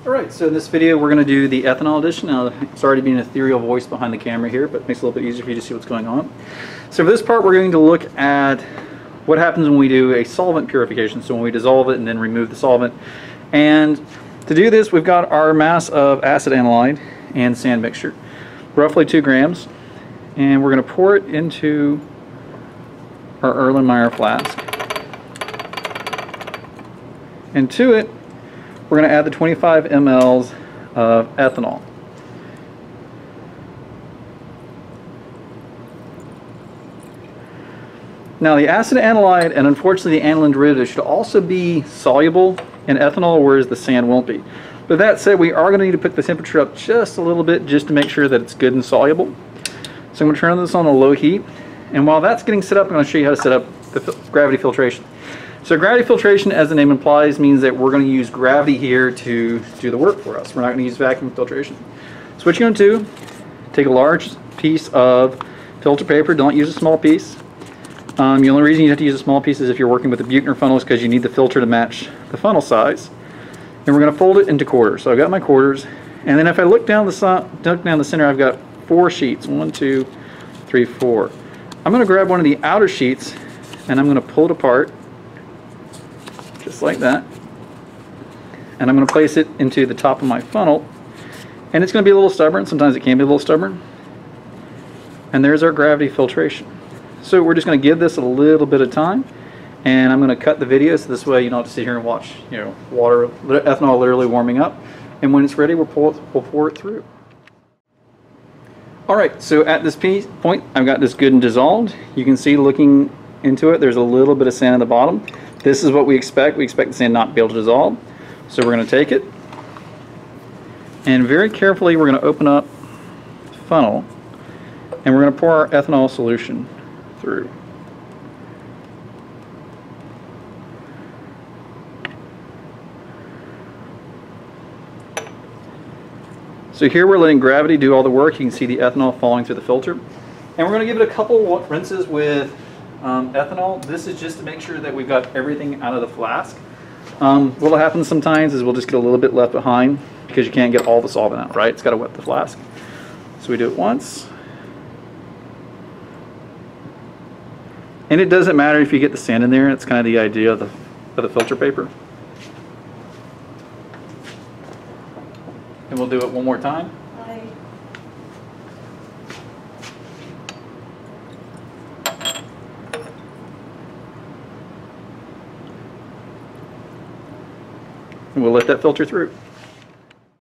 Alright, so in this video we're going to do the ethanol addition. Now, sorry to be an ethereal voice behind the camera here, but it makes it a little bit easier for you to see what's going on. So for this part we're going to look at what happens when we do a solvent purification, so when we dissolve it and then remove the solvent. And to do this we've got our mass of acid analyte and sand mixture, roughly 2 grams, and we're going to pour it into our Erlenmeyer flask. And to it we're going to add the 25 mLs of ethanol. Now the acid analyte and unfortunately the aniline derivative should also be soluble in ethanol, whereas the sand won't be. But that said, we are going to need to put the temperature up just a little bit just to make sure that it's good and soluble. So I'm going to turn this on a low heat, and while that's getting set up, I'm going to show you how to set up the gravity filtration. So gravity filtration, as the name implies, means that we're going to use gravity here to do the work for us. We're not going to use vacuum filtration. So what you're going to do, take a large piece of filter paper. Don't use a small piece. The only reason you have to use a small piece is if you're working with the Buchner funnels, because you need the filter to match the funnel size. And we're going to fold it into quarters. So I've got my quarters, and then if I look down the center, I've got 4 sheets. 1, 2, 3, 4. I'm going to grab one of the outer sheets and I'm going to pull it apart. Just like that, and I'm going to place it into the top of my funnel, and it's going to be a little stubborn. Sometimes it can be a little stubborn. And there's our gravity filtration. So we're just going to give this a little bit of time, and I'm going to cut the video so this way you don't have to sit here and watch, ethanol literally warming up. And when it's ready, we'll pour it through. Alright, so at this point I've got this good and dissolved. You can see, looking into it, there's a little bit of sand at the bottom. This is what we expect. We expect the sand not to be able to dissolve. So we're going to take it, and very carefully we're going to open up the funnel, and we're going to pour our ethanol solution through. So here we're letting gravity do all the work. You can see the ethanol falling through the filter. And we're going to give it a couple rinses with ethanol. This is just to make sure that we've got everything out of the flask. What'll happen sometimes is we'll just get a little bit left behind because you can't get all the solvent out, right? It's got to wet the flask. So we do it once. And it doesn't matter if you get the sand in there. It's kind of the idea of the filter paper. And we'll do it one more time. And we'll let that filter through.